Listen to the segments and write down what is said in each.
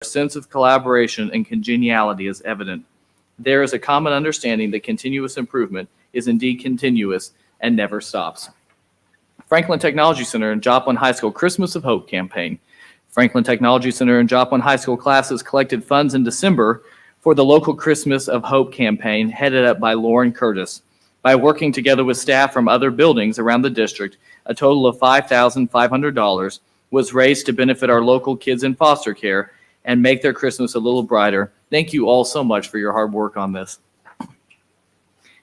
sense of collaboration and congeniality is evident. There is a common understanding that continuous improvement is indeed continuous and never stops. Franklin Technology Center and Joplin High School Christmas of Hope campaign. Franklin Technology Center and Joplin High School classes collected funds in December for the local Christmas of Hope campaign headed up by Lauren Curtis. By working together with staff from other buildings around the district, a total of $5,500 was raised to benefit our local kids in foster care and make their Christmas a little brighter. Thank you all so much for your hard work on this.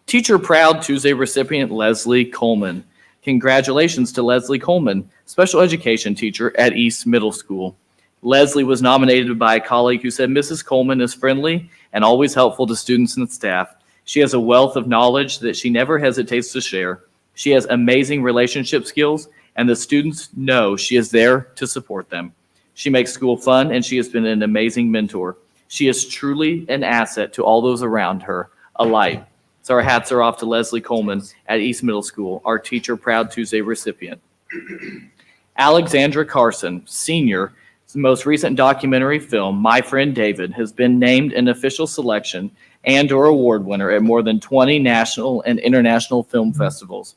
Teacher Proud Tuesday recipient Leslie Coleman. Congratulations to Leslie Coleman, special education teacher at East Middle School. Leslie was nominated by a colleague who said Mrs. Coleman is friendly and always helpful to students and staff. She has a wealth of knowledge that she never hesitates to share. She has amazing relationship skills, and the students know she is there to support them. She makes school fun, and she has been an amazing mentor. She is truly an asset to all those around her, a light. So our hats are off to Leslie Coleman at East Middle School, our Teacher Proud Tuesday recipient. Alexandra Carson, senior, most recent documentary film, My Friend David, has been named an official selection and/or award winner at more than 20 national and international film festivals.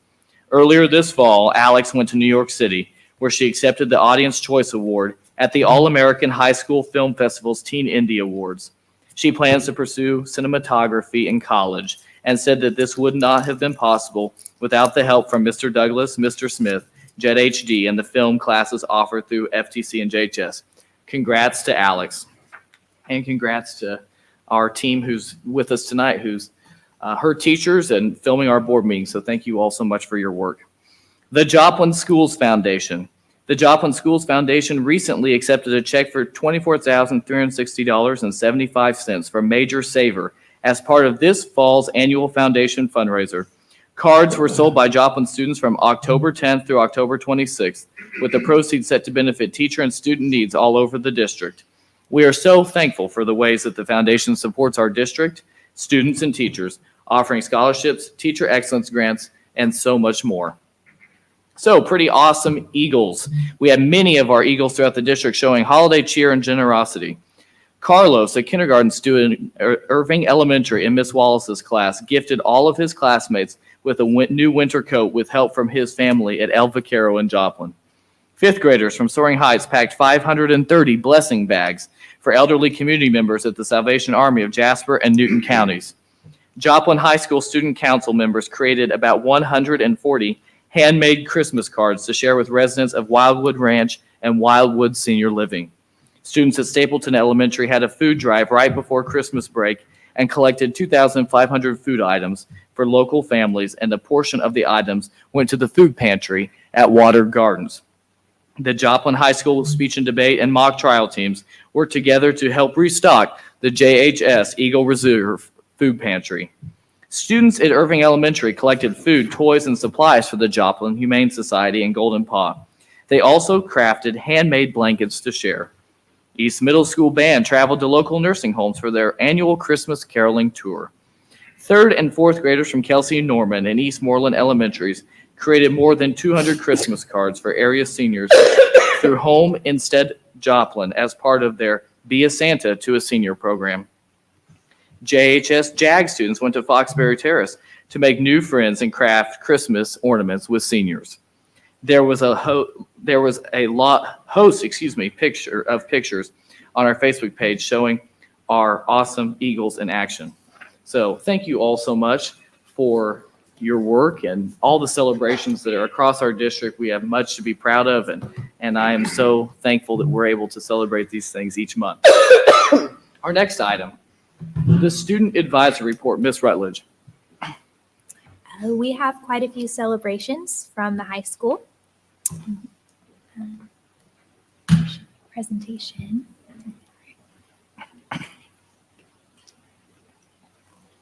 Earlier this fall, Alex went to New York City, where she accepted the Audience Choice Award at the All-American High School Film Festival's Teen Indie Awards. She plans to pursue cinematography in college and said that this would not have been possible without the help from Mr. Douglas, Mr. Smith, JETHD, and the film classes offered through FTC and JHS. Congrats to Alex, and congrats to our team who's with us tonight, who's her teachers and filming our board meeting. So thank you all so much for your work. The Joplin Schools Foundation. The Joplin Schools Foundation recently accepted a check for $24,360.75 from Major Saver as part of this fall's annual foundation fundraiser. Cards were sold by Joplin students from October 10th through October 26th, with the proceeds set to benefit teacher and student needs all over the district. We are so thankful for the ways that the foundation supports our district, students, and teachers, offering scholarships, teacher excellence grants, and so much more. So, pretty awesome Eagles. We had many of our Eagles throughout the district showing holiday cheer and generosity. Carlos, a kindergarten student at Irving Elementary in Miss Wallace's class, gifted all of his classmates with a new winter coat with help from his family at El Vaquero in Joplin. Fifth graders from Soaring Heights packed 530 blessing bags for elderly community members at the Salvation Army of Jasper and Newton counties. Joplin High School Student Council members created about 140 handmade Christmas cards to share with residents of Wildwood Ranch and Wildwood Senior Living. Students at Stapleton Elementary had a food drive right before Christmas break and collected 2,500 food items for local families, and a portion of the items went to the food pantry at Water Gardens. The Joplin High School speech and debate and mock trial teams worked together to help restock the JHS Eagle Reserve food pantry. Students at Irving Elementary collected food, toys, and supplies for the Joplin Humane Society and Golden Paw. They also crafted handmade blankets to share. East Middle School Band traveled to local nursing homes for their annual Christmas caroling tour. Third and fourth graders from Kelsey Norman and Eastmoreland Elementaries created more than 200 Christmas cards for area seniors through Home Instead Joplin as part of their Be a Santa to a Senior program. JHS JAG students went to Foxbury Terrace to make new friends and craft Christmas ornaments with seniors. There was a host pictures on our Facebook page showing our awesome Eagles in action. So thank you all so much for your work and all the celebrations that are across our district. We have much to be proud of, and I am so thankful that we're able to celebrate these things each month. Our next item, the Student Advisory Report. Ms. Rutledge. We have quite a few celebrations from the high school. Presentation.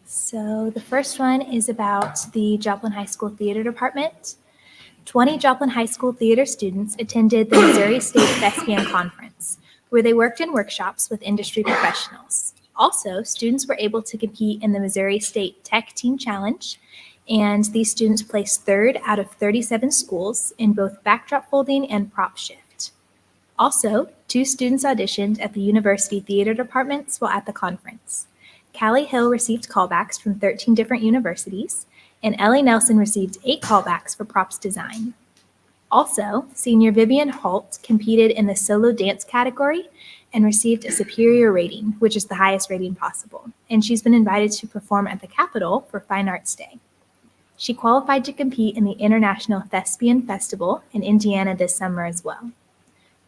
So the first one is about the Joplin High School Theater Department. 20 Joplin High School theater students attended the Missouri State Thespian Conference, where they worked in workshops with industry professionals. Also, students were able to compete in the Missouri State Tech Team Challenge, and these students placed third out of 37 schools in both backdrop folding and prop shift. Also, 2 students auditioned at the university theater departments while at the conference. Callie Hill received callbacks from 13 different universities, and Ellie Nelson received 8 callbacks for props design. Also, senior Vivian Holt competed in the solo dance category and received a superior rating, which is the highest rating possible, and she's been invited to perform at the Capitol for Fine Arts Day. She qualified to compete in the International Thespian Festival in Indiana this summer as well.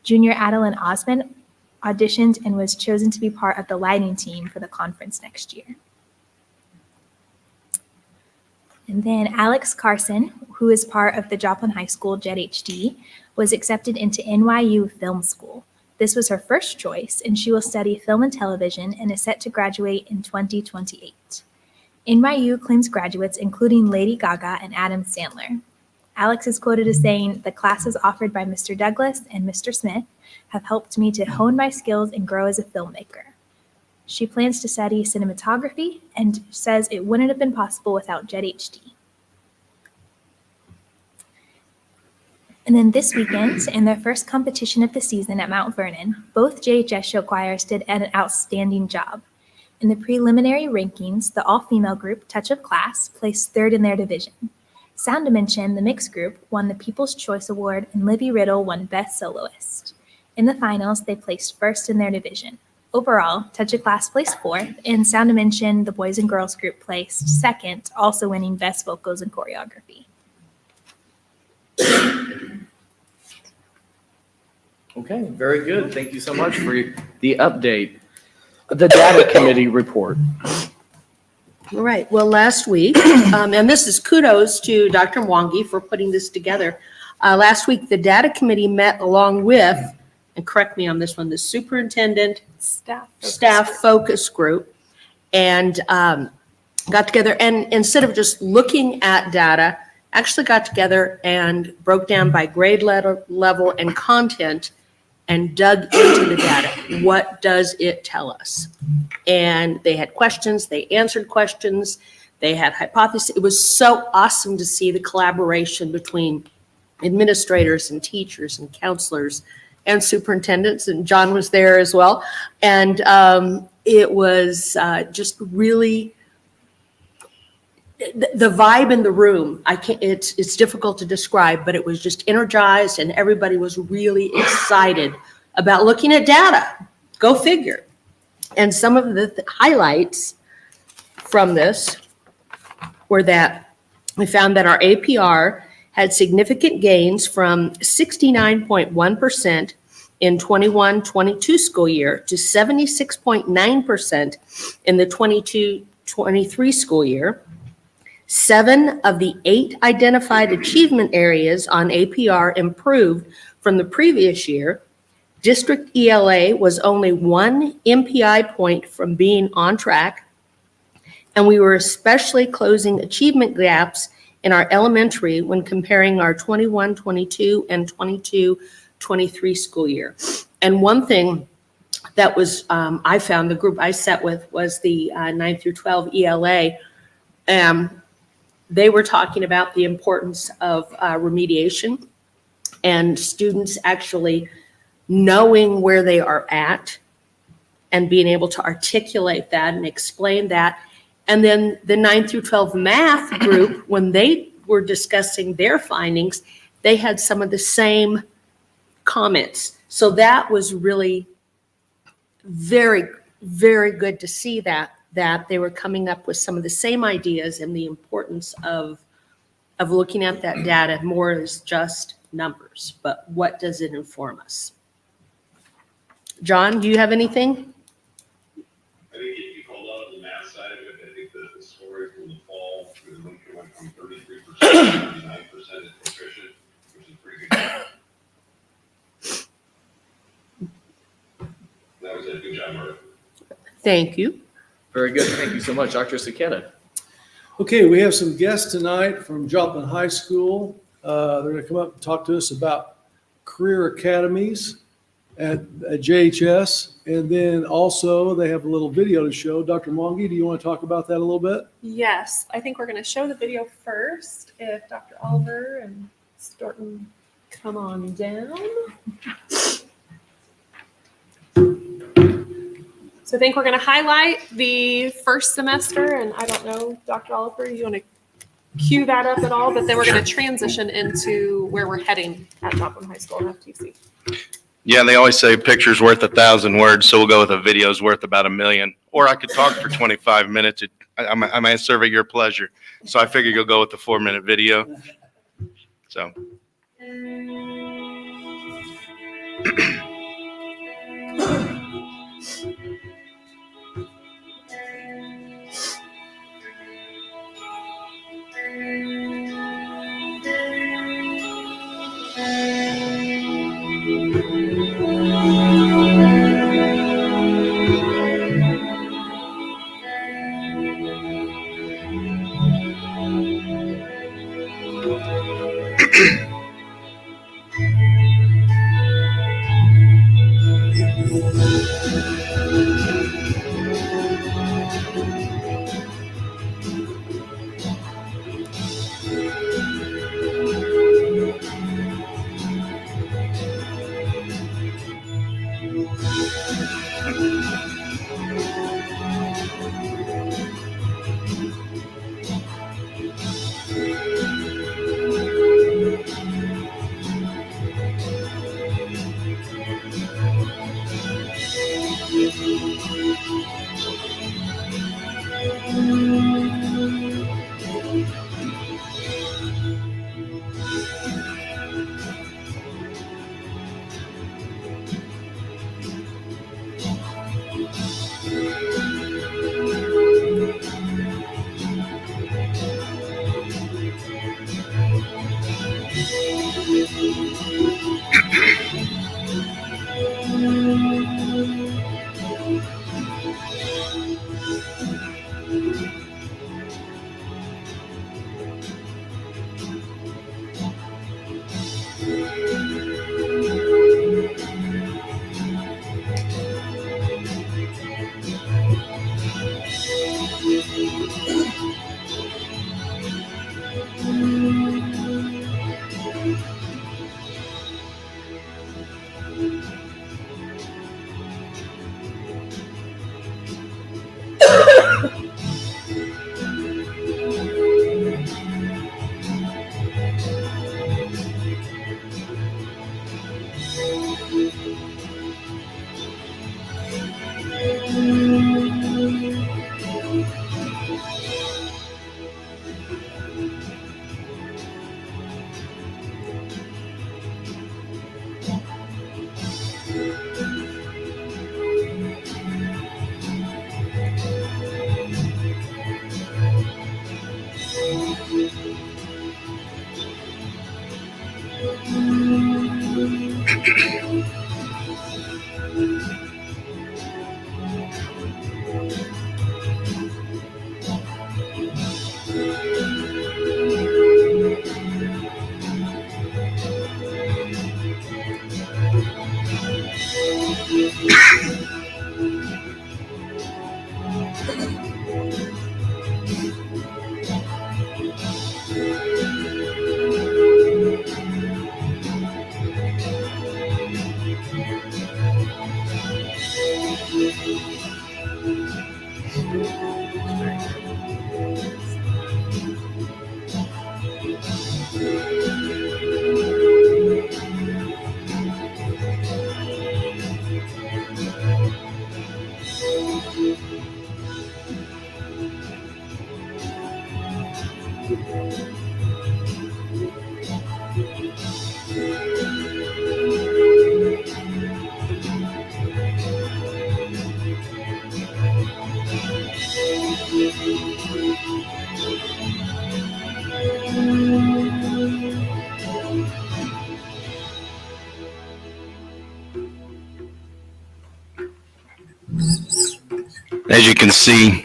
Junior Adeline Osmond auditioned and was chosen to be part of the lighting team for the conference next year. And then Alex Carson, who is part of the Joplin High School JETHD, was accepted into NYU Film School. This was her first choice, and she will study film and television and is set to graduate in 2028. NYU claims graduates including Lady Gaga and Adam Sandler. Alex is quoted as saying, "The classes offered by Mr. Douglas and Mr. Smith have helped me to hone my skills and grow as a filmmaker." She plans to study cinematography and says it wouldn't have been possible without JETHD. And then this weekend, in their first competition of the season at Mount Vernon, both JHS show choirs did an outstanding job. In the preliminary rankings, the all-female group, Touch of Class, placed 3rd in their division. Sound Dimension, the mixed group, won the People's Choice Award, and Libby Riddle won Best Soloist. In the finals, they placed 1st in their division. Overall, Touch of Class placed 4th, and Sound Dimension, the boys and girls group, placed 2nd, also winning Best Vocals and Choreography. Okay, very good. Thank you so much for the update. The data committee report. All right. Well, last week, and this is kudos to Dr. Mwangi for putting this together. Last week, the data committee met along with, and correct me on this one, the superintendent staff focus group, and got together. And instead of just looking at data, actually got together and broke down by grade level and content and dug into the data. What does it tell us? And they had questions, they answered questions, they had hypotheses. It was so awesome to see the collaboration between administrators and teachers and counselors and superintendents, and John was there as well. And it was just really, the vibe in the room, it's difficult to describe, but it was just energized and everybody was really excited about looking at data. Go figure. And some of the highlights from this were that we found that our APR had significant gains from 69.1% in 21-22 school year to 76.9% in the 22-23 school year. 7 of the 8 identified achievement areas on APR improved from the previous year. District ELA was only 1 MPI point from being on track, and we were especially closing achievement gaps in our elementary when comparing our 21-22 and 22-23 school year. And one thing that was, I found the group I sat with was the 9 through 12 ELA. They were talking about the importance of remediation and students actually knowing where they are at and being able to articulate that and explain that. And then the 9 through 12 math group, when they were discussing their findings, they had some of the same comments. So that was really very, very good to see that they were coming up with some of the same ideas and the importance of looking at that data more as just numbers, but what does it inform us? John, do you have anything? I think if you called out the math side of it, I think the story from the fall through the winter went from 33% to 39% at nutrition, which is pretty good. That was a good job, Mark. Thank you. Very good. Thank you so much, Dr. Saketa. Okay, we have some guests tonight from Joplin High School. They're going to come up and talk to us about career academies at JHS. And then also they have a little video to show. Dr. Mwangi, do you want to talk about that a little bit? Yes, I think we're going to show the video first. If Dr. Oliver and Storton come on down. So I think we're going to highlight the first semester, and I don't know, Dr. Oliver, you want to cue that up at all? But then we're going to transition into where we're heading at Joplin High School and FTC. Yeah, they always say picture's worth 1,000 words, so we'll go with a video's worth about 1,000,000. Or I could talk for 25 minutes. I might serve at your pleasure. So I figured you'll go with the 4-minute video. So. As you can see,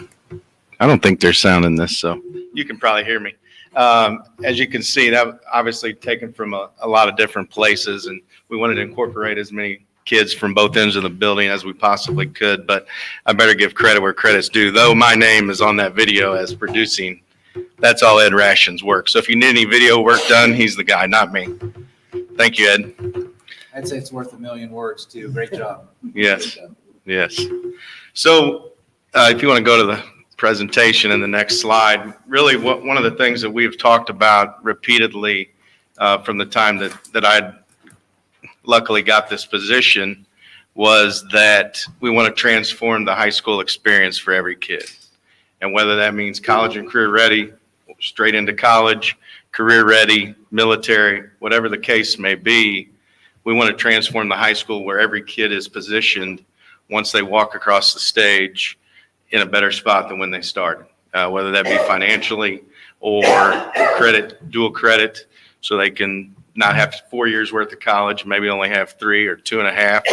I don't think there's sound in this, so you can probably hear me. As you can see, that obviously taken from a lot of different places, and we wanted to incorporate as many kids from both ends of the building as we possibly could, but I better give credit where credit's due. Though my name is on that video as producing, that's all Ed Ration's work. So if you need any video work done, he's the guy, not me. Thank you, Ed. I'd say it's worth 1,000,000 words too. Great job. Yes. Yes. So if you want to go to the presentation in the next slide, really one of the things that we've talked about repeatedly from the time that I luckily got this position was that we want to transform the high school experience for every kid. And whether that means college and career ready, straight into college, career ready, military, whatever the case may be, we want to transform the high school where every kid is positioned once they walk across the stage in a better spot than when they started, whether that be financially or dual credit, so they can not have 4 years worth of college, maybe only have 3 or 2.5.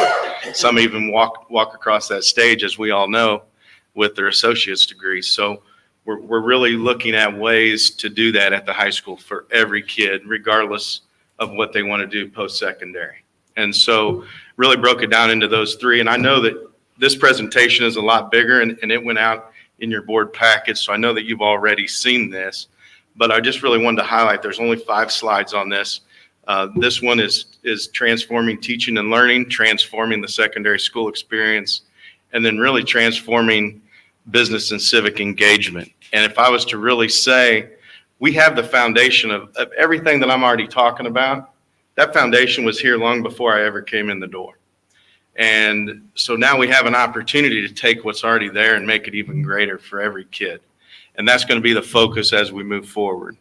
Or some even walk across that stage, as we all know, with their associate's degrees. So we're really looking at ways to do that at the high school for every kid, regardless of what they want to do post-secondary. And so really broke it down into those three. And I know that this presentation is a lot bigger, and it went out in your board package. So I know that you've already seen this, but I just really wanted to highlight there's only 5 slides on this. This one is transforming teaching and learning, transforming the secondary school experience, and then really transforming business and civic engagement. And if I was to really say, we have the foundation of everything that I'm already talking about. That foundation was here long before I ever came in the door. And so now we have an opportunity to take what's already there and make it even greater for every kid. And that's going to be the focus as we move forward.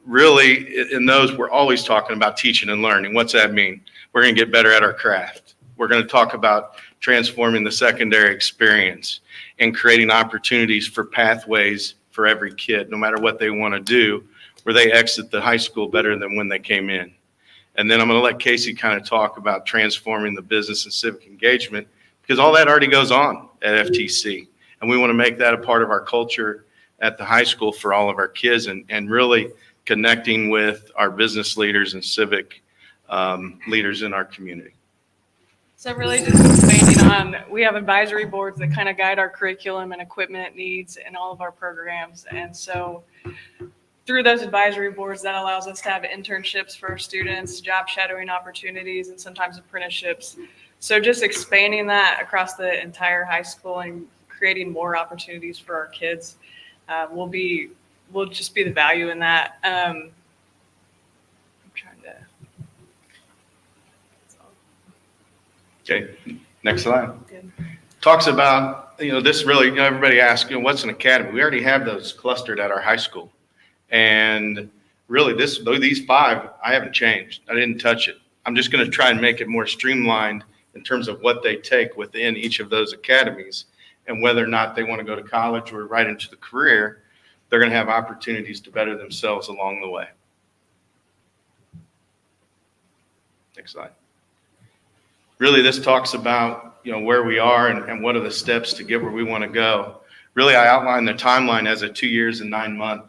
Really, in those, we're always talking about teaching and learning. What's that mean? We're going to get better at our craft. We're going to talk about transforming the secondary experience and creating opportunities for pathways for every kid, no matter what they want to do, where they exit the high school better than when they came in. And then I'm going to let Casey kind of talk about transforming the business and civic engagement, because all that already goes on at FTC. And we want to make that a part of our culture at the high school for all of our kids, and really connecting with our business leaders and civic leaders in our community. So really just expanding on, we have advisory boards that kind of guide our curriculum and equipment needs in all of our programs. And so through those advisory boards, that allows us to have internships for our students, job shadowing opportunities, and sometimes apprenticeships. So just expanding that across the entire high school and creating more opportunities for our kids will just be the value in that. I'm trying to. Okay, next slide. Good. Talks about, this really, everybody asks, what's an academy? We already have those clustered at our high school. And really these 5, I haven't changed. I didn't touch it. I'm just going to try and make it more streamlined in terms of what they take within each of those academies, and whether or not they want to go to college or right into the career, they're going to have opportunities to better themselves along the way. Next slide. Really, this talks about, where we are and what are the steps to get where we want to go. Really, I outlined the timeline as a 2 years and 9 month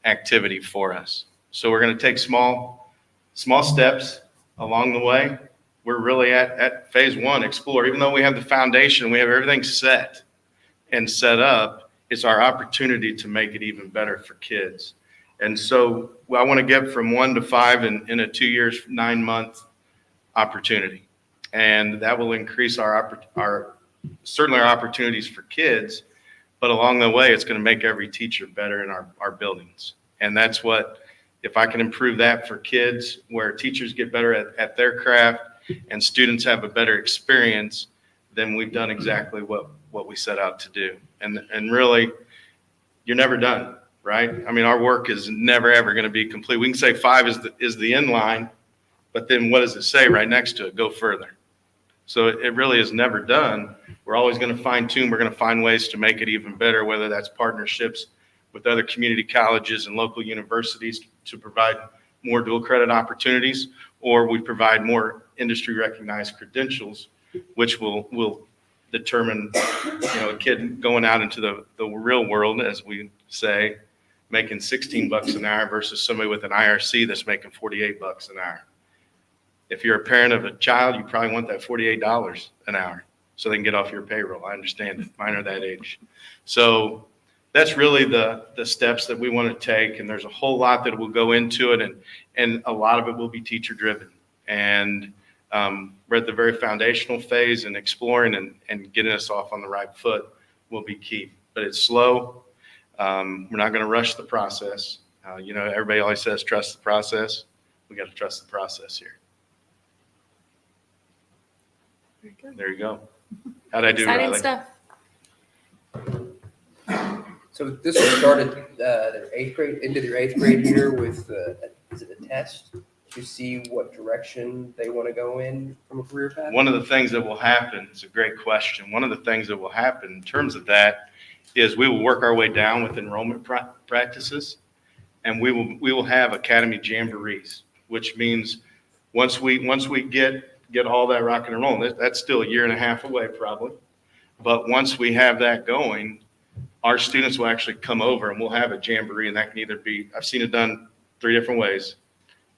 activity for us. So we're going to take small steps along the way. We're really at phase 1, explore. Even though we have the foundation, we have everything set and set up, it's our opportunity to make it even better for kids. And so I want to get from 1 to 5 in a 2 years, 9 month opportunity. And that will increase certainly our opportunities for kids, but along the way, it's going to make every teacher better in our buildings. And that's what, if I can improve that for kids, where teachers get better at their craft and students have a better experience, then we've done exactly what we set out to do. And really, you're never done, right? I mean, our work is never, ever going to be complete. We can say 5 is the end line, but then what does it say right next to it? Go further. So it really is never done. We're always going to fine tune. We're going to find ways to make it even better, whether that's partnerships with other community colleges and local universities to provide more dual credit opportunities, or we provide more industry recognized credentials, which will determine, a kid going out into the real world, as we say, making $16 an hour versus somebody with an IRC that's making $48 an hour. If you're a parent of a child, you probably want that $48 an hour so they can get off your payroll. I understand it. Mine are that age. So that's really the steps that we want to take. And there's a whole lot that will go into it. And a lot of it will be teacher driven. And We're at the very foundational phase, and exploring and getting us off on the right foot will be key. But it's slow. We're not going to rush the process. Everybody always says trust the process. We got to trust the process here. Very good. There you go. How'd I do, Exciting Riley? stuff. So this has started their eighth grade, into their eighth grade year with, is it a test to see what direction they want to go in from a career path? One of the things that will happen, it's a great question. One of the things that will happen in terms of that is we will work our way down with enrollment practices, and we will have academy jamborees, which means once we get all that rocking and rolling, that's still a year and a half away probably. But once we have that going, our students will actually come over and we'll have a jamboree, and that can either be, I've seen it done 3 different ways: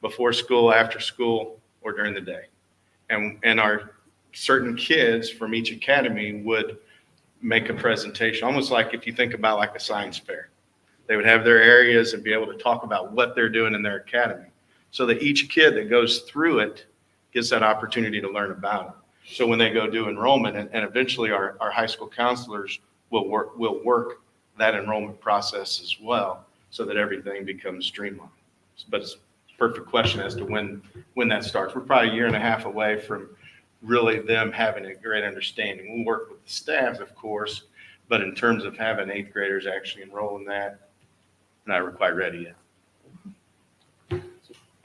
before school, after school, or during the day. And our certain kids from each academy would make a presentation, almost like if you think about like a science fair. They would have their areas and be able to talk about what they're doing in their academy, so that each kid that goes through it gets that opportunity to learn about it. So when they go do enrollment, and eventually our high school counselors will work that enrollment process as well, so that everything becomes streamlined. But it's a perfect question as to when that starts. We're probably a year and a half away from really them having a great understanding. We'll work with the staff, of course, but in terms of having 8th graders actually enroll in that, not quite ready yet.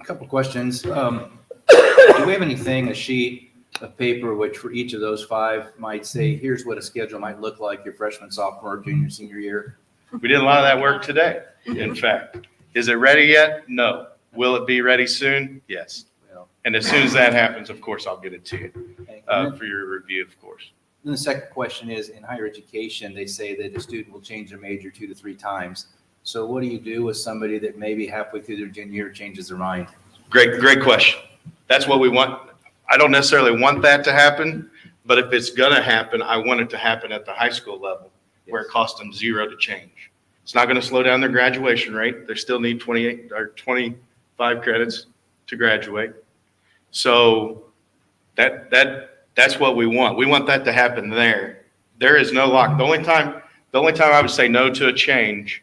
A couple questions. Do we have anything, a sheet of paper, which for each of those 5 might say, here's what a schedule might look like your freshman, sophomore, junior, senior year? We did a lot of that work today, in fact. Is it ready yet? No. Will it be ready soon? Yes. Well, And as soon as that happens, of course, I'll get it to you and for your review, of course. then the second question is, in higher education, they say that a student will change their major 2 to 3 times. So what do you do with somebody that maybe halfway through their junior year changes their mind? Great question. That's what we want. I don't necessarily want that to happen, but if it's going to happen, I want it to happen at the high school level, where it costs them 0 to change. It's not going to slow down their graduation rate. They still need 28 or 25 credits to graduate. So that's what we want. We want that to happen there. There is no lock. The only time I would say no to a change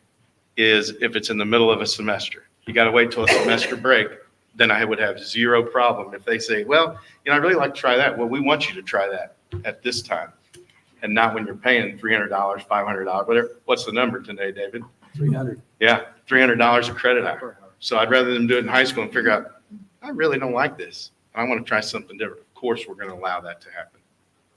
is if it's in the middle of a semester. You got to wait till a semester break. Then I would have 0 problem. If they say, well, I'd really like to try that. Well, we want you to try that at this time, and not when you're paying $300, $500, whatever. What's the number today, David? 300. Yeah, $300 a credit hour. So I'd rather them do it in high school and figure out, I really don't like this. I want to try something different. Of course, we're going to allow that to happen.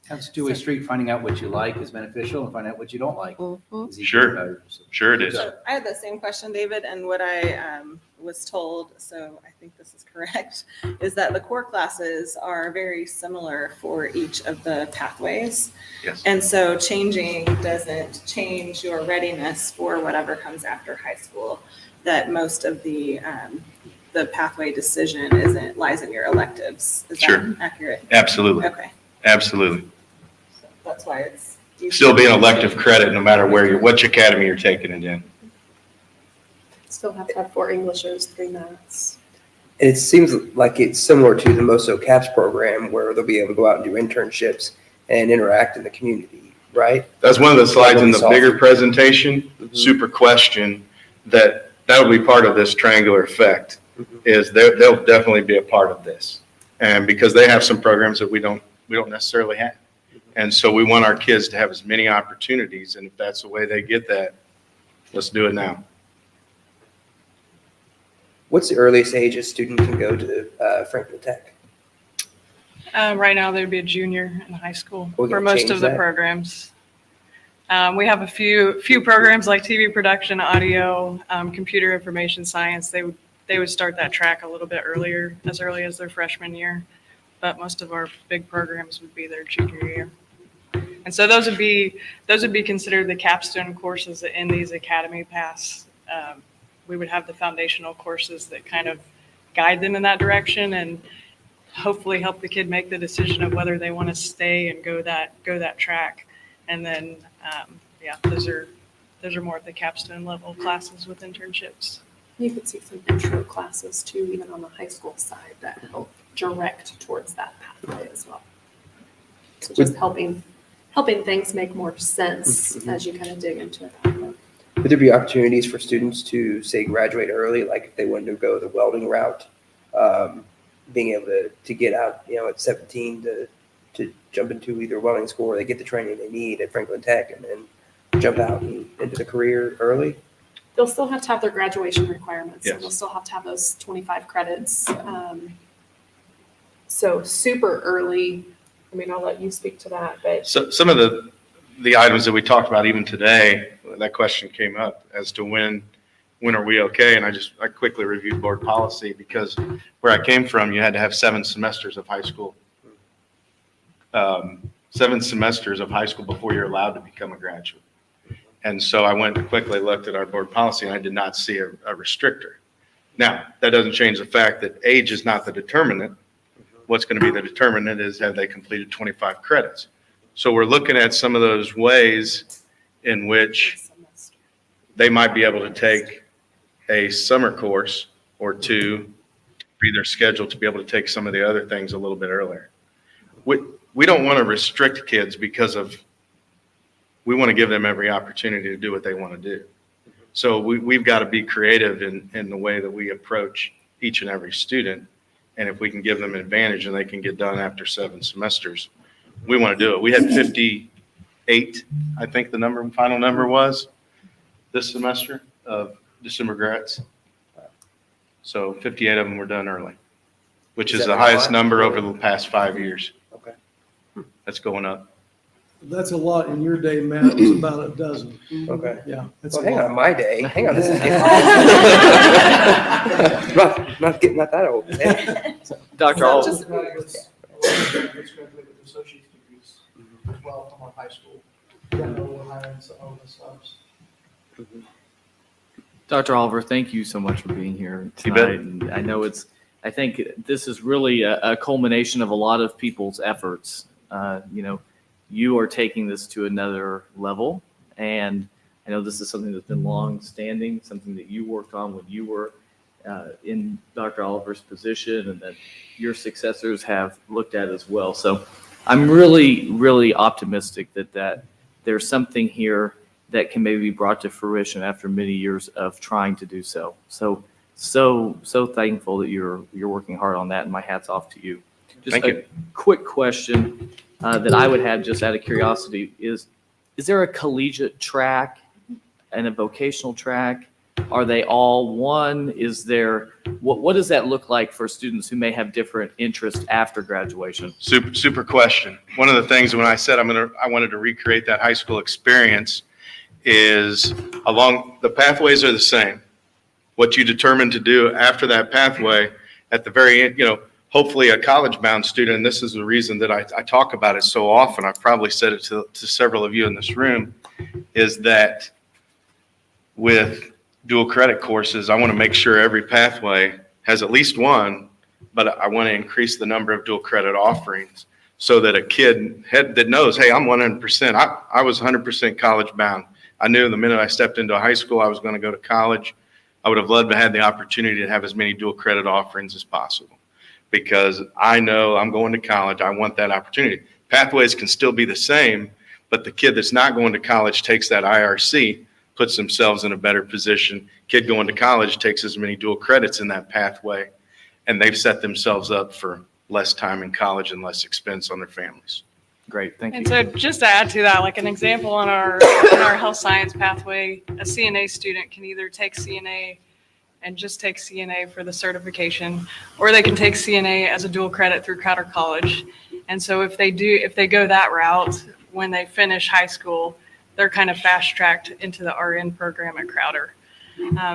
It's a two-way street. Finding out what you like is beneficial, and finding out what you don't like is equally Sure. valuable. So- Sure it is. So I had the same question, David, and what I was told, so I think this is correct, is that the core classes are very similar for each of the pathways. Yes. And so changing doesn't change your readiness for whatever comes after high school, that most of the pathway decision lies in your electives. Is Sure. that accurate? Absolutely. Okay, Absolutely. so that's why it's. Still be an elective credit no matter which academy you're taking it in. Still have to have 4 Englishes, 3 maths. And it seems like it's similar to the MOSO CAPS program, where they'll be able to go out and do internships and interact in the community, right? That's one of the slides in the Problem bigger solving. presentation, Mhm. super question, that will be part of this triangular effect, Mhm. is they'll definitely be a part of this. And because they have some programs that we don't necessarily have. And so we want our kids to have as many opportunities, and if that's the way they get that, let's do it now. What's the earliest age a student can go to Franklin Tech? Right now, there'd be a junior in high school We're for gonna most change of the that? programs. We have a few programs like TV production, audio, computer information science. They would start that track a little bit earlier, as early as their freshman year. But most of our big programs would be their junior year. And so those would be considered the capstone courses in these academy paths. We would have the foundational courses that kind of guide them in that direction and hopefully help the kid make the decision of whether they want to stay and go that track. And then, those are more of the capstone level classes with internships. You could see some intro classes too, even on the high school side that help direct towards that pathway as well. So just helping things make more sense as you kind of dig into it. Would there be opportunities for students to, say, graduate early, like if they wanted to go the welding route, being able to get out, at 17 to jump into either welding school, or they get the training they need at Franklin Tech and then jump out into the career early? They'll still have to have their graduation requirements. So Yes. they'll still have to have those 25 credits. So super early. I mean, I'll let you speak to that, but So some of the items that we talked about even today, that question came up as to when are we okay? And I quickly reviewed board policy, because where I came from, you had to have 7 semesters of high school. 7 semesters of high school before you're allowed to become a graduate. And so I went and quickly looked at our board policy, and I did not see a restrictor. Now, that doesn't change the fact that age is not the determinant. What's going to be the determinant is, have they completed 25 credits? So we're looking at some of those ways in which they might be able to take a summer course or 2, be their schedule to be able to take some of the other things a little bit earlier. We don't want to restrict kids because we want to give them every opportunity to do what they want to do. So we've got to be creative in the way that we approach each and every student. And if we can give them an advantage and they can get done after 7 semesters, we want to do it. We had 58, I think the final number was this semester of December grads. So 58 of them were done early, which Is is that the a highest lot? number over the past 5 years. Okay. That's going up. That's a lot. In your day, Matt, it was about a dozen. Okay. Yeah, that's Well, a hang on, lot. my day. Hang on, this is different. not that old. Dr. So Oliver. just- Graduates graduate with associate's degrees as well from our high school. We're hiring some of the subs. Dr. Oliver, thank you so much for being here You bet. tonight. And I think this is really a culmination of a lot of people's efforts. You are taking this to another level. And I know this is something that's been long standing, something that you worked on when you were in Dr. Oliver's position, and that your successors have looked at as well. So I'm really, really optimistic that there's something here that can maybe be brought to fruition after many years of trying to do so. So thankful that you're working hard on that, and my hat's off to you. Just Thank a you. quick question that I would have, just out of curiosity, is there a collegiate track and a vocational track? Are they all one? Is there, what does that look like for students who may have different interests after graduation? Super question. One of the things when I said I wanted to recreate that high school experience is along the pathways are the same. What you determine to do after that pathway at the very end, hopefully a college-bound student, and this is the reason that I talk about it so often, I've probably said it to several of you in this room, is that with dual credit courses, I want to make sure every pathway has at least one, but I want to increase the number of dual credit offerings so that a kid that knows, hey, I'm 100%. I was 100% college bound. I knew the minute I stepped into high school, I was going to go to college. I would have loved to have the opportunity to have as many dual credit offerings as possible, because I know I'm going to college. I want that opportunity. Pathways can still be the same, but the kid that's not going to college takes that IRC, puts themselves in a better position. Kid going to college takes as many dual credits in that pathway, and they've set themselves up for less time in college and less expense on their families. Great, thank you. And so just to add to that, like an example on our health science pathway, a CNA student can either take CNA and just take CNA for the certification, or they can take CNA as a dual credit through Crowder College. And so if they go that route, when they finish high school, they're kind of fast tracked into the RN program at Crowder.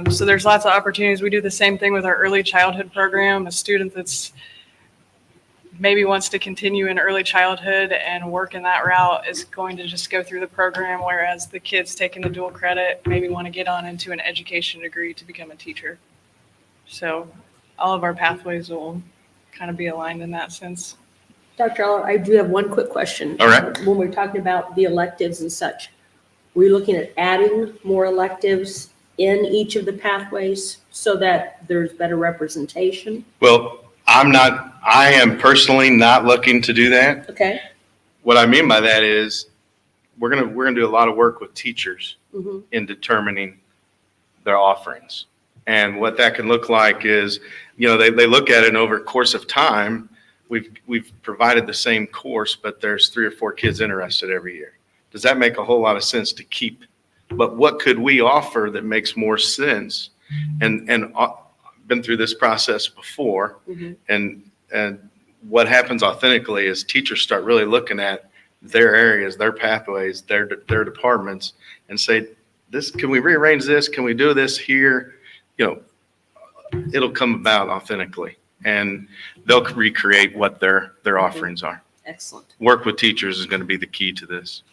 So there's lots of opportunities. We do the same thing with our early childhood program. A student that's maybe wants to continue in early childhood and work in that route is going to just go through the program, whereas the kids taking the dual credit maybe want to get on into an education degree to become a teacher. So all of our pathways will kind of be aligned in that sense. Dr. Eller, I do have one quick question. All right. When we're talking about the electives and such, we're looking at adding more electives in each of the pathways so that there's better representation? Well, I am personally not looking to do that. Okay. What I mean by that is we're gonna do a lot of work with teachers Mhm. in determining their offerings. And what that can look like is, they look at it and over a course of time, we've provided the same course, but there's 3 or 4 kids interested every year. Does that make a whole lot of sense to keep? But what could we offer that makes more sense? And been through this process before, Mhm. and what happens authentically is teachers start really looking at their areas, their pathways, their departments, and say, can we rearrange this? Can we do this here? It'll come about authentically, and they'll recreate what their offerings are. Excellent. Work with teachers is going to be the key to this.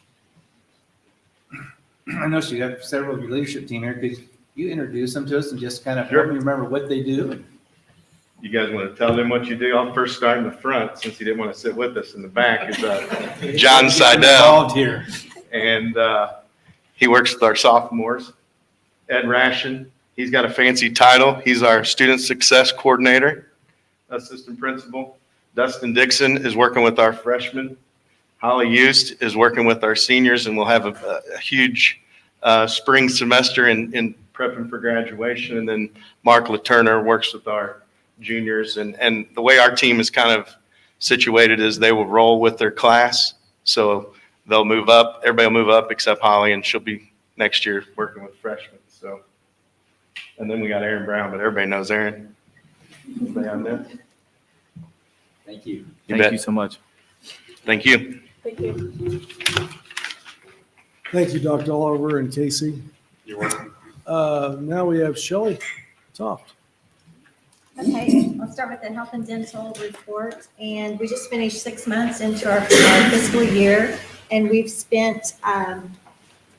I know you have several of your leadership team here. Could you introduce them to us and just kind of Sure. help me remember what they do? You guys want to tell them what you do? I'll first start in the front, since he didn't want to sit with us in the back, is John Seidel. Involved here. And he works with our sophomores. Ed Ration, he's got a fancy title. He's our student success coordinator, assistant principal. Dustin Dixon is working with our freshmen. Holly Eust is working with our seniors, and we'll have a huge spring semester in prepping for graduation. And then Mark LaTurner works with our juniors. And the way our team is kind of situated is they will roll with their class. So they'll move up. Everybody will move up except Holly, and she'll be next year working with freshmen. So, and then we got Aaron Brown, but everybody knows Aaron. Anybody on there? Thank you. Thank bet. you so much. Thank you. Thank you. Thank you, Dr. Oliver and Casey. You're welcome. Now we have Shelley Toft. Okay, I'll start with the health and dental report. And we just finished 6 months into our fiscal year, and we've spent a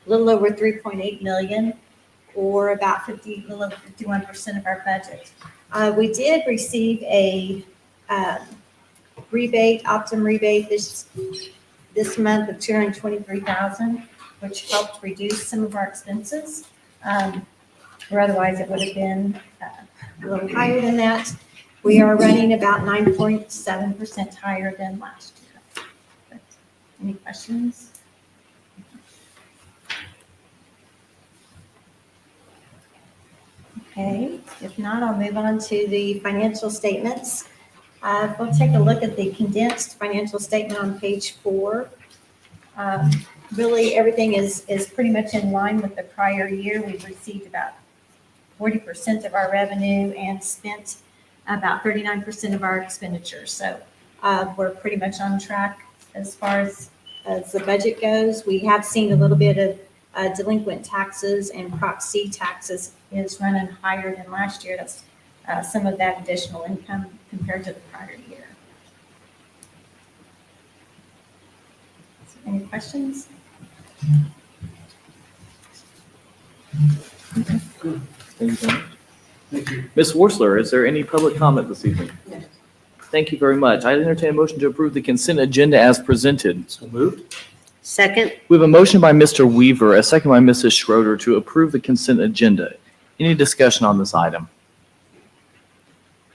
little over 3.8 million, or about a little over 51% of our budget. We did receive a Optum rebate this month of 223,000, which helped reduce some of our expenses. Or otherwise it would have been a little higher than that. We are running about 9.7% higher than last year. But any questions? Okay, if not, I'll move on to the financial statements. We'll take a look at the condensed financial statement on page 4. Really, everything is pretty much in line with the prior year. We've received about 40% of our revenue and spent about 39% of our expenditures. So we're pretty much on track as far as the budget goes. We have seen a little bit of delinquent taxes, and Prop C taxes is running higher than last year. That's some of that additional income compared to the prior year. So any questions? Thank you. Ms. Worsler, is there any public comment this evening? No. Thank you very much. I entertain a motion to approve the consent agenda as presented. So moved. Second. We have a motion by Mr. Weaver, a second by Mrs. Schroeder to approve the consent agenda. Any discussion on this item?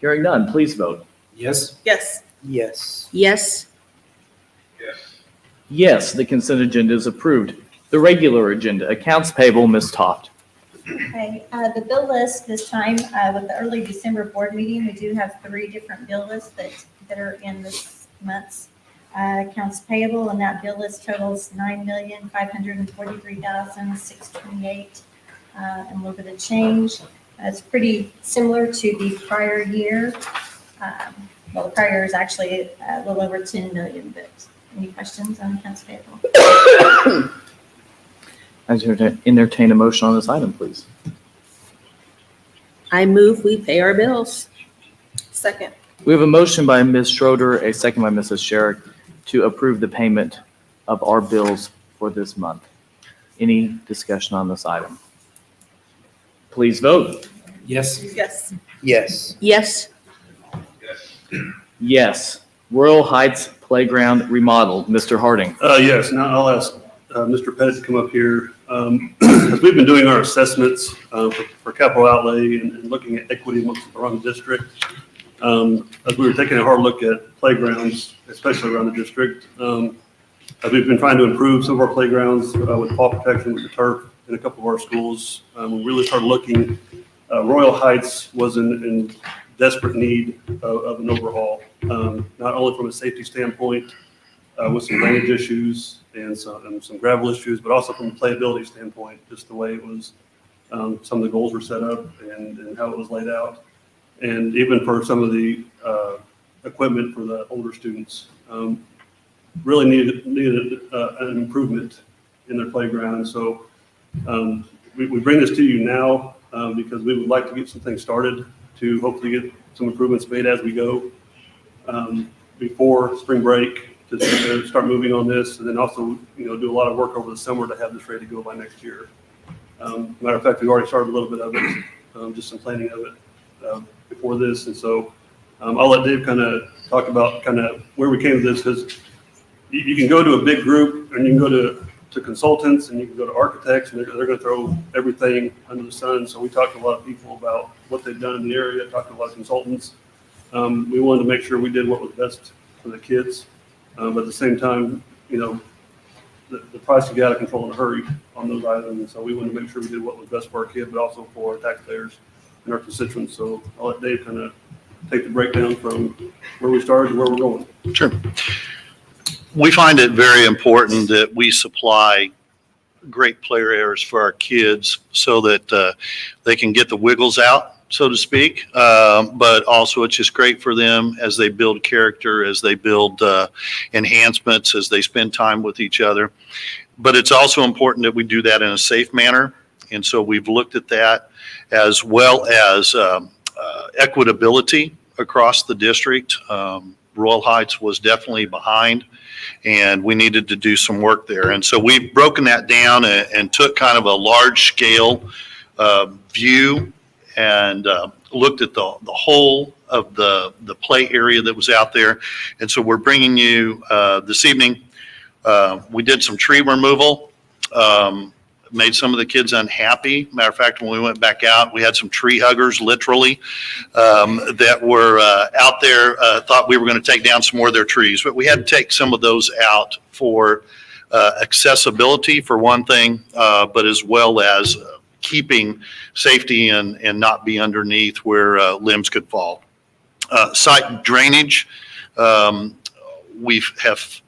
Hearing none, please vote. Yes. Yes. Yes. Yes. Yes. Yes, the consent agenda is approved. The regular agenda, accounts payable, Ms. Toft. Okay, the bill list this time, with the early December board meeting, we do have 3 different bill lists that are in this month's accounts payable, and that bill list totals $9,543,628, and a little bit of change. It's pretty similar to the prior year. Well, the prior year is actually a little over 10 million, but any questions on accounts payable? I entertain a motion on this item, please. I move we pay our bills. Second. We have a motion by Ms. Schroeder, a second by Mrs. Sherrick to approve the payment of our bills for this month. Any discussion on this item? Please vote. Yes. Yes. Yes. Yes. Yes. Yes. Royal Heights Playground remodeled. Mr. Harding. Yes, now I'll ask Mr. Pettit to come up here. As we've been doing our assessments for capital outlay and looking at equity amongst the wrong district, As we were taking a hard look at playgrounds, especially around the district, as we've been trying to improve some of our playgrounds with fall protection, with the turf in a couple of our schools, we really started looking. Royal Heights was in desperate need of an overhaul, not only from a safety standpoint with some drainage issues and some gravel issues, but also from a playability standpoint, just the way it was, some of the goals were set up and how it was laid out. And even for some of the equipment for the older students, really needed an improvement in their playground. And so we bring this to you now because we would like to get some things started to hopefully get some improvements made as we go before spring break to start moving on this, and then also do a lot of work over the summer to have this ready to go by next year. Matter of fact, we've already started a little bit of it, just some planning of it before this, and so I'll let Dave kind of talk about kind of where we came to this, because you can go to a big group and you can go to consultants and you can go to architects, and they're going to throw everything under the sun. So we talked to a lot of people about what they've done in the area, talked to a lot of consultants. We wanted to make sure we did what was best for the kids, but at the same time, the price can get out of control in a hurry on those items, and so we wanted to make sure we did what was best for our kids, but also for our taxpayers and our constituents. So I'll let Dave kind of take the breakdown from where we started to where we're going. Sure. We find it very important that we supply great player areas for our kids so that they can get the wiggles out, so to speak. But also it's just great for them as they build character, as they build enhancements, as they spend time with each other. But it's also important that we do that in a safe manner. And so we've looked at that, as well as equitability across the district. Royal Heights was definitely behind, and we needed to do some work there. And so we've broken that down and took kind of a large scale view and looked at the whole of the play area that was out there. And so we're bringing you this evening, we did some tree removal, made some of the kids unhappy. Matter of fact, when we went back out, we had some tree huggers, literally, that were out there, thought we were going to take down some more of their trees. But we had to take some of those out for accessibility, for one thing, but as well as keeping safety and not be underneath where limbs could fall. Site drainage, we have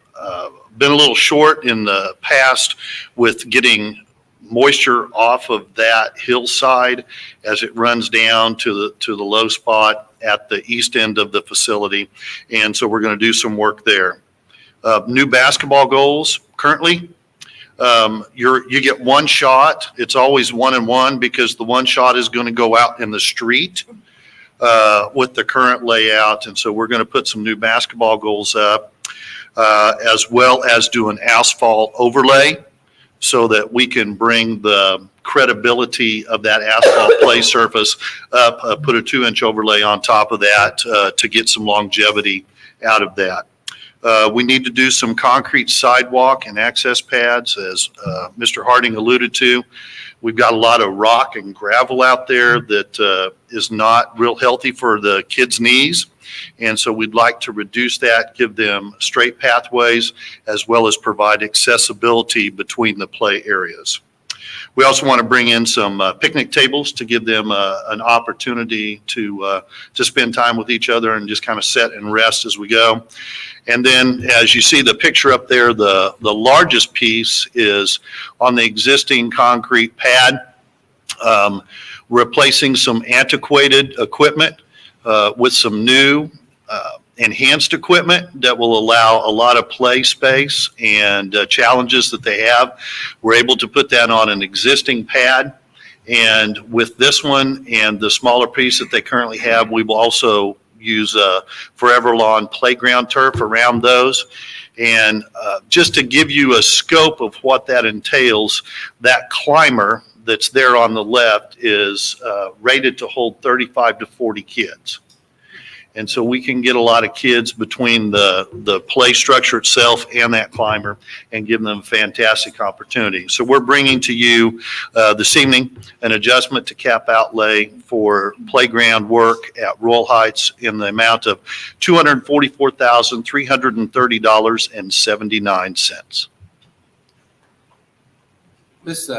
been a little short in the past with getting moisture off of that hillside as it runs down to the low spot at the east end of the facility. And so we're going to do some work there. New basketball goals currently. You get one shot. It's always 1-and-1 because the one shot is going to go out in the street with the current layout. And so we're going to put some new basketball goals up, as well as do an asphalt overlay, so that we can bring the credibility of that asphalt play surface up, put a 2-inch overlay on top of that to get some longevity out of that. We need to do some concrete sidewalk and access pads, as Mr. Harding alluded to. We've got a lot of rock and gravel out there that is not real healthy for the kids' knees. And so we'd like to reduce that, give them straight pathways, as well as provide accessibility between the play areas. We also want to bring in some picnic tables to give them an opportunity to spend time with each other and just kind of sit and rest as we go. And then, as you see the picture up there, the largest piece is on the existing concrete pad, replacing some antiquated equipment with some new enhanced equipment that will allow a lot of play space and challenges that they have. We're able to put that on an existing pad. And with this one and the smaller piece that they currently have, we will also use Forever Lawn playground turf around those. And just to give you a scope of what that entails, that climber that's there on the left is rated to hold 35 to 40 kids. And so we can get a lot of kids between the play structure itself and that climber and give them a fantastic opportunity. So we're bringing to you this evening an adjustment to cap outlay for playground work at Royal Heights in the amount of $244,330.79. This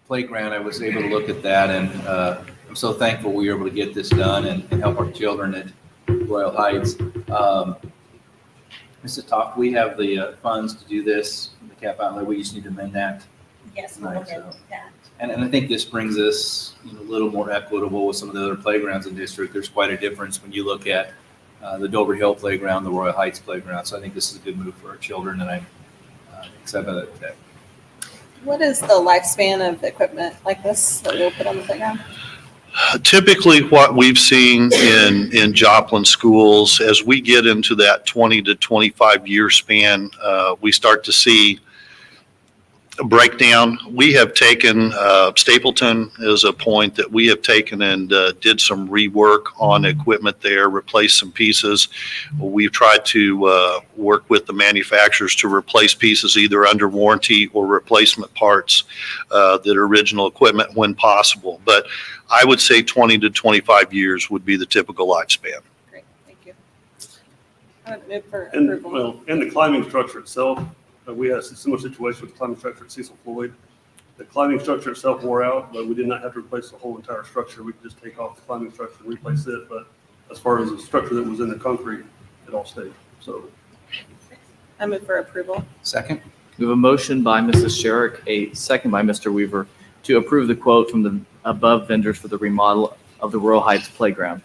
playground, I was able to look at that, and I'm so thankful we were able to get this done and help our children at Royal Heights. Mrs. Toft, we have the funds to do this, the cap outlay. We just need to amend that. Yes, we'll Right, get so- that. And I think this brings us a little more equitable with some of the other playgrounds in the district. There's quite a difference when you look at the Dover Hill playground, the Royal Heights playground. So I think this is a good move for our children, and I'm excited about that. What is the lifespan of equipment like this that we'll put on the playground? Typically, what we've seen in Joplin schools, as we get into that 20 to 25 year span, we start to see a breakdown. We have taken, Stapleton is a point that we have taken and did some rework on equipment there, replaced some pieces. We've tried to work with the manufacturers to replace pieces either under warranty or replacement parts that are original equipment when possible. But I would say 20 to 25 years would be the typical lifespan. Great, thank you. I would move for And, approval. well, and the climbing structure itself, we had a similar situation with the climbing structure at Cecil Floyd. The climbing structure itself wore out, but we did not have to replace the whole entire structure. We could just take off the climbing structure and replace it. But as far as the structure that was in the concrete, it all stayed. So I move for approval. Second? We have a motion by Mrs. Sherrick, a second by Mr. Weaver, to approve the quote from the above vendors for the remodel of the Royal Heights Playground.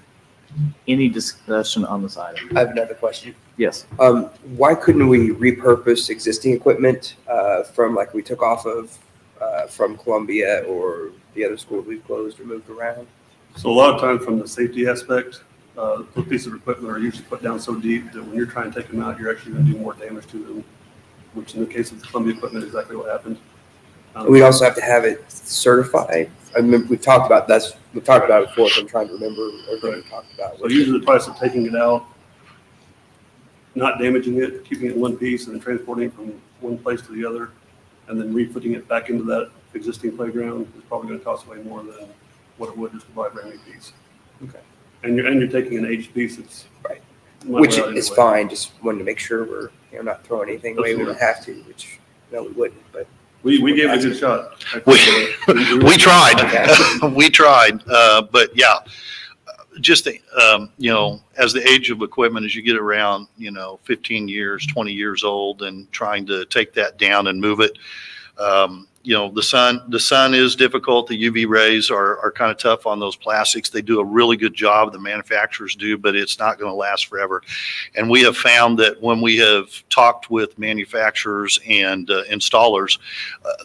Any discussion on this item? I have another question. Yes. Why couldn't we repurpose existing equipment from like we took off of from Columbia or the other schools we've closed or moved around? So a lot of times from the safety aspect, those pieces of equipment are usually put down so deep that when you're trying to take them out, you're actually going to do more damage to them, which in the case of the Columbia equipment, is exactly what happened. We'd also have to have it certified. I remember we've talked about it before, so I'm trying to remember everything we talked about. So usually the price of taking it out, not damaging it, keeping it in one piece and then transporting it from one place to the other, and then re-putting it back into that existing playground is probably going to cost way more than what it would just to buy a brand new piece. Okay. And you're taking an aged piece that's. Right. might Which wear out is anyway. fine, just wanted to make sure we're not throwing anything away we don't have to, which, no, we wouldn't, but. We gave it a good shot. We tried, we tried, but yeah, just, as the age of equipment, as you get around, 15 years, 20 years old and trying to take that down and move it, the sun is difficult. The UV rays are kind of tough on those plastics. They do a really good job, the manufacturers do, but it's not going to last forever. And we have found that when we have talked with manufacturers and installers,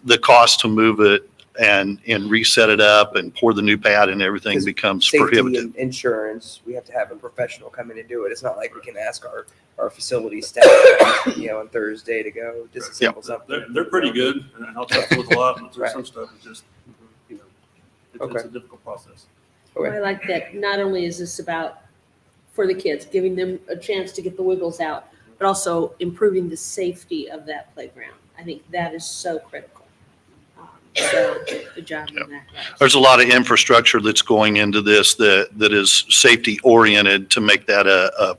the cost to move it and reset it up and pour the new pad and everything 'Cause becomes Safety prohibitive. and insurance, we have to have a professional come in and do it. It's not like we can ask our facility staff, on Thursday to go disassemble something. They're pretty good, and I'll talk with a lot, but there's Right. some stuff is just, it's Okay. a difficult process. Okay. I like that not only is this about for the kids, giving them a chance to get the wiggles out, but also improving the safety of that playground. I think that is so critical. So good job on that, guys. There's a lot of infrastructure that's going into this that is safety oriented to make that a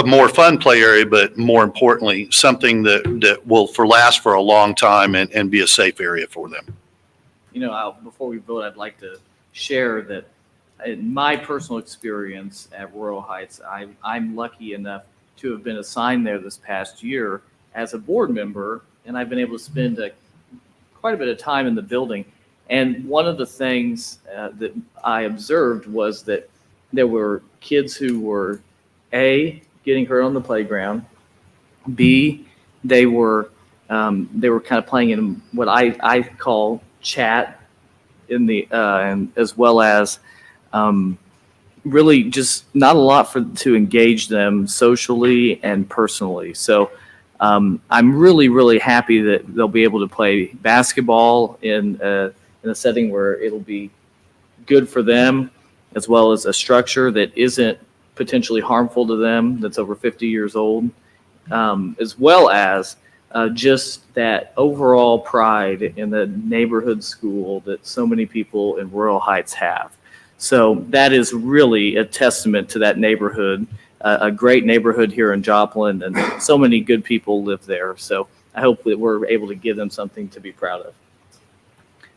more fun play area, but more importantly, something that will last for a long time and be a safe area for them. Before we vote, I'd like to share that in my personal experience at Royal Heights, I'm lucky enough to have been assigned there this past year as a board member, and I've been able to spend quite a bit of time in the building. And one of the things that I observed was that there were kids who were A, getting hurt on the playground, B, they were kind of playing in what I call chat in the and as well as really just not a lot to engage them socially and personally. So I'm really, really happy that they'll be able to play basketball in a setting where it'll be good for them. as well as a structure that isn't potentially harmful to them, that's over 50 years old, as well as just that overall pride in the neighborhood school that so many people in Royal Heights have. So that is really a testament to that neighborhood, a great neighborhood here in Joplin, and so many good people live there. So I hope that we're able to give them something to be proud of.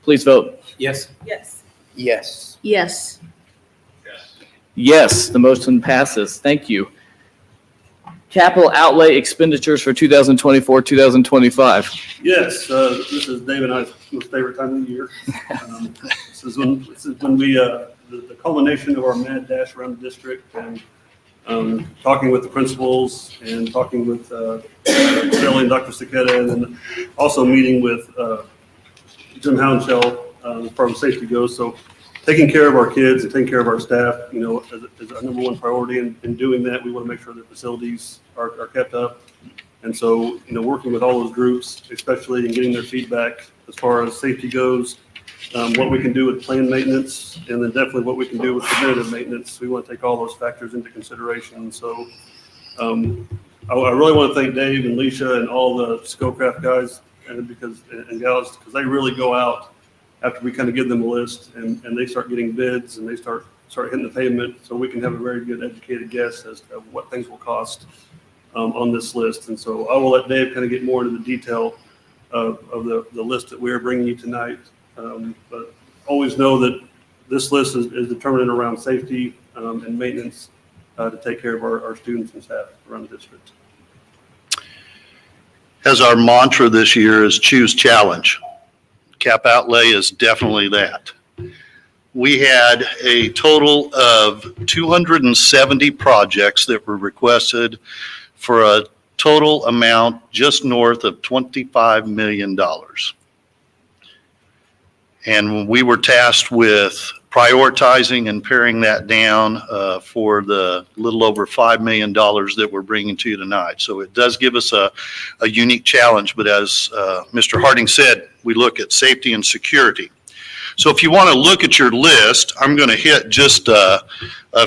Please vote. Yes. Yes. Yes. Yes. Yes, the motion passes. Thank you. Capital outlay expenditures for 2024, 2025. Yes, this is Dave and I's most favorite time of the year. This is when we, the culmination of our mad dash around the district, and talking with the principals and talking with Shelley and Dr. Saketa, and then also meeting with Jim Hounshell as far as safety goes. So taking care of our kids and taking care of our staff, you know, is our number one priority. And in doing that, we want to make sure that facilities are kept up. And so, you know, working with all those groups, especially in getting their feedback as far as safety goes, what we can do with planned maintenance, and then definitely what we can do with preventative maintenance. We want to take all those factors into consideration. So I really want to thank Dave and Leisha and all the Scowcraft guys and gals, because they really go out after we kind of give them a list, and they start getting bids, and they start hitting the pavement, so we can have a very good educated guess as to what things will cost on this list. And so I will let Dave kind of get more into the detail of the list that we are bringing you tonight. But always know that this list is determined around safety and maintenance to take care of our students and staff around the district. As our mantra this year is choose challenge. Cap outlay is definitely that. We had a total of 270 projects that were requested for a total amount just north of $25 million. And we were tasked with prioritizing and paring that down for the little over $5 million that we're bringing to you tonight. So it does give us a unique challenge, but as Mr. Harding said, we look at safety and security. So if you want to look at your list, I'm going to hit just a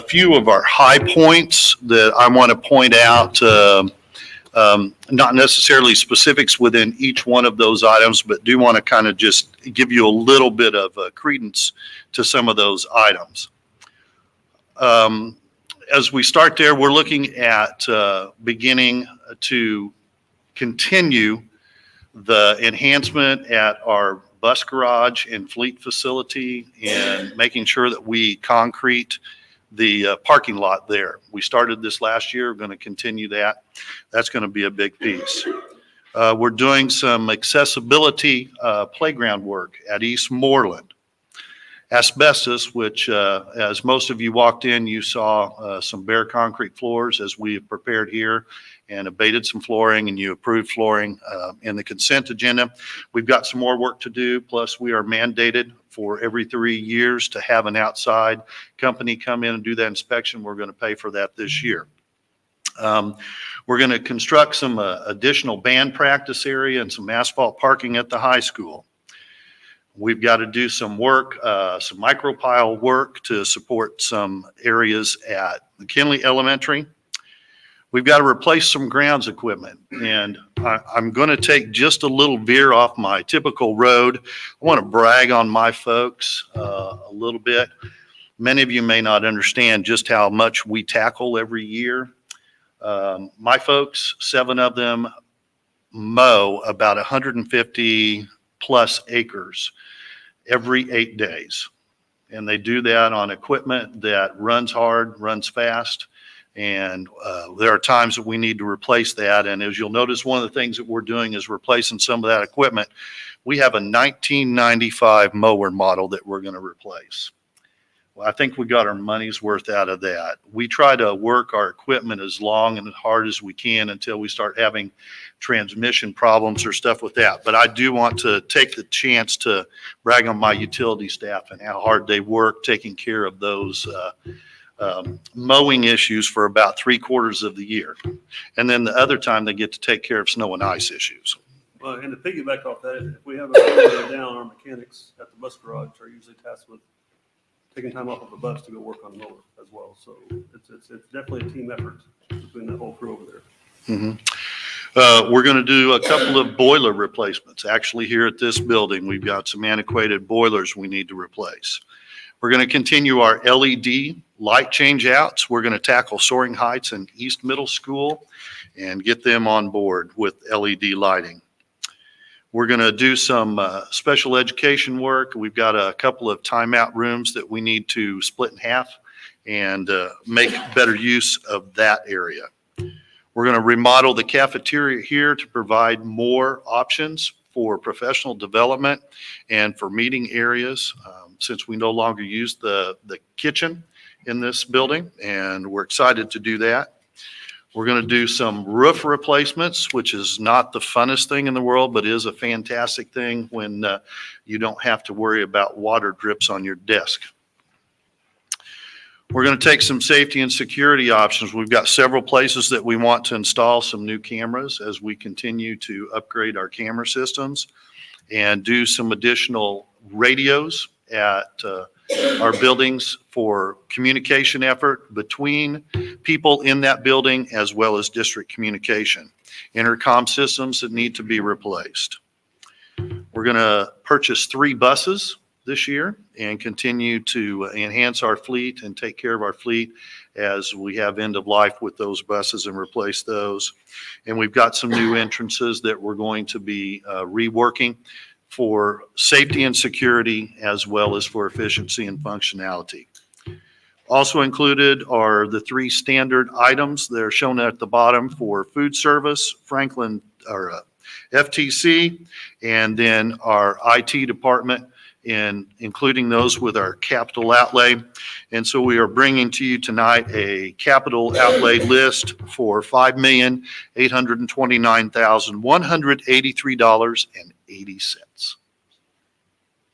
few of our high points that I want to point out, not necessarily specifics within each one of those items, but do want to kind of just give you a little bit of credence to some of those items. As we start there, we're looking at beginning to continue the enhancement at our bus garage and fleet facility, and making sure that we concrete the parking lot there. We started this last year, we're going to continue that. That's going to be a big piece. We're doing some accessibility playground work at East Moreland. Asbestos, which as most of you walked in, you saw some bare concrete floors as we have prepared here and abated some flooring, and you approved flooring in the consent agenda. We've got some more work to do, plus we are mandated for every 3 years to have an outside company come in and do that inspection. We're going to pay for that this year. We're going to construct some additional band practice area and some asphalt parking at the high school. We've got to do some work, some micropile work to support some areas at McKinley Elementary. We've got to replace some grounds equipment, and I'm going to take just a little veer off my typical road. I want to brag on my folks a little bit. Many of you may not understand just how much we tackle every year. My folks, 7 of them, mow about 150 plus acres every 8 days. And they do that on equipment that runs hard, runs fast. And there are times that we need to replace that. And as you'll notice, one of the things that we're doing is replacing some of that equipment. We have a 1995 mower model that we're going to replace. Well, I think we got our money's worth out of that. We try to work our equipment as long and as hard as we can until we start having transmission problems or stuff with that. But I do want to take the chance to brag on my utility staff and how hard they work taking care of those mowing issues for about 3/4 of the year. And then the other time they get to take care of snow and ice issues. Well, and to piggyback off that, if we have a road down, our mechanics at the bus garage are usually tasked with taking time off of the bus to go work on the mower as well. So it's definitely a team effort between that whole crew over there. We're going to do a couple of boiler replacements. Actually, here at this building, we've got some antiquated boilers we need to replace. We're going to continue our LED light change outs. We're going to tackle Soaring Heights and East Middle School and get them on board with LED lighting. We're going to do some special education work. We've got a couple of timeout rooms that we need to split in half and make better use of that area. We're going to remodel the cafeteria here to provide more options for professional development and for meeting areas, since we no longer use the kitchen in this building, and we're excited to do that. We're going to do some roof replacements, which is not the funnest thing in the world, but is a fantastic thing when you don't have to worry about water drips on your desk. We're going to take some safety and security options. We've got several places that we want to install some new cameras as we continue to upgrade our camera systems and do some additional radios at our buildings for communication effort between people in that building as well as district communication. Intercom systems that need to be replaced. We're going to purchase 3 buses this year and continue to enhance our fleet and take care of our fleet as we have end of life with those buses and replace those. And we've got some new entrances that we're going to be reworking for safety and security as well as for efficiency and functionality. Also included are the 3 standard items that are shown at the bottom for food service, Franklin, or FTC, and then our IT department, and including those with our capital outlay. And so we are bringing to you tonight a capital outlay list for $5,829,183.80.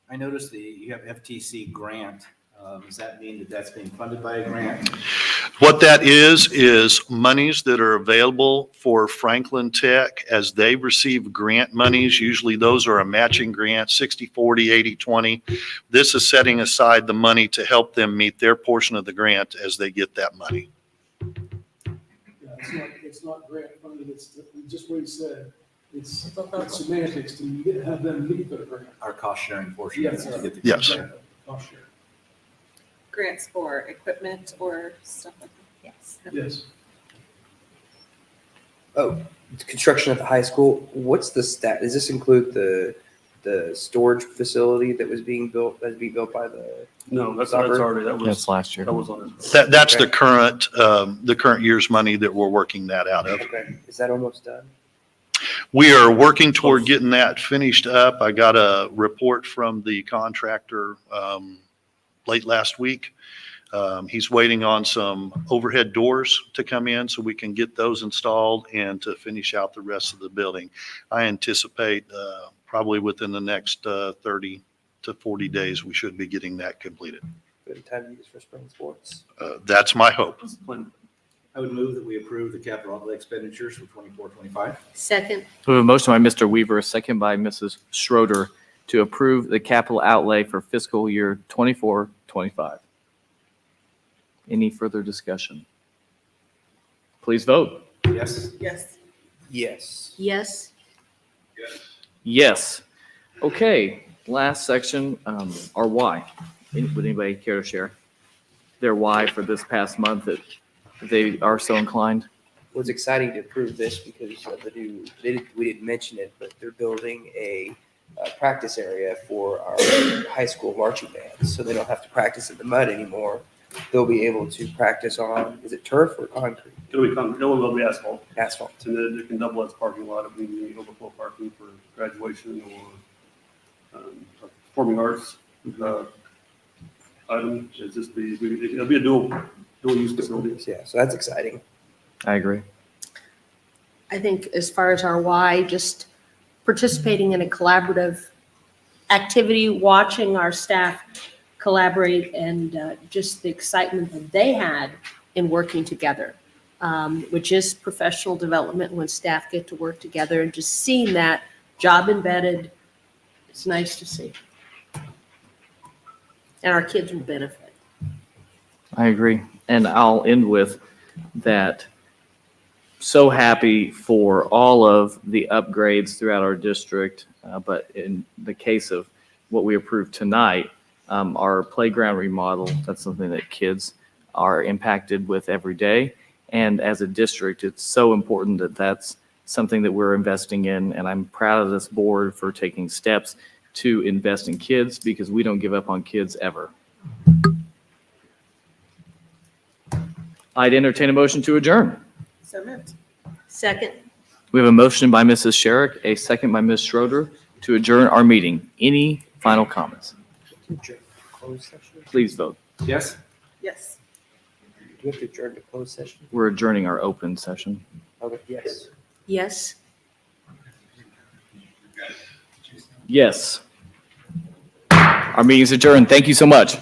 I noticed that you have FTC grant. Does that mean that that's being funded by a grant? What that is monies that are available for Franklin Tech as they receive grant monies. Usually those are a matching grant, 60/40, 80/20. This is setting aside the money to help them meet their portion of the grant as they get that money. Yeah, it's not grant funded, it's just what he said. It's semantics to have them meet the grant. Our cost sharing portion. Yes. Yes. Cost share. Grants for equipment or stuff like that? Yes. Yes. Oh, construction at the high school. What's the stat? Does this include the storage facility that was being built by the? No, that's Soccer? already, that was. That's last year. That was on his. That's Okay. the current year's money that we're working that out of. Okay, is that almost done? We are working toward getting that finished up. I got a report from the contractor late last week. He's waiting on some overhead doors to come in so we can get those installed and to finish out the rest of the building. I anticipate probably within the next 30 to 40 days, we should be getting that completed. Good time to use for spring sports. That's my hope. I would move that we approve the capital outlay expenditures for 24-25. Second, We have a motion by Mr. Weaver, a second by Mrs. Schroeder to approve the capital outlay for fiscal year 24-25. Any further discussion? Please vote. Yes. Yes. Yes. yes. Yes. Okay, last section, our why. Would anybody care to share their why for this past month if they are so inclined? Well, it's exciting to approve this because of the new, we didn't mention it, but they're building a practice area for our high school marching bands. So they don't have to practice in the mud anymore. They'll be able to practice on, is it turf or concrete? It'll be asphalt. Asphalt. And then it can double as parking lot if we need overflow parking for graduation or performing arts item. It'll be a dual use facility. Yeah, so that's exciting. I agree. I think as far as our why, just participating in a collaborative activity, watching our staff collaborate, and just the excitement that they had in working together, which is professional development when staff get to work together, and just seeing that job embedded, it's nice to see. And our kids will benefit. I agree. And I'll end with that. So happy for all of the upgrades throughout our district. But in the case of what we approved tonight, our playground remodel, that's something that kids are impacted with every day. And as a district, it's so important that that's something that we're investing in. And I'm proud of this board for taking steps to invest in kids because we don't give up on kids ever. I'd entertain a motion to adjourn. So moved. Second. We have a motion by Mrs. Sherrick, a second by Ms. Schroeder to adjourn our meeting. Any final comments? Closed session? Please vote. Yes? Yes. Do we have to adjourn to closed session? We're adjourning our open session. Okay, yes. Yes. Yes. Our meeting is adjourned. Thank you so much.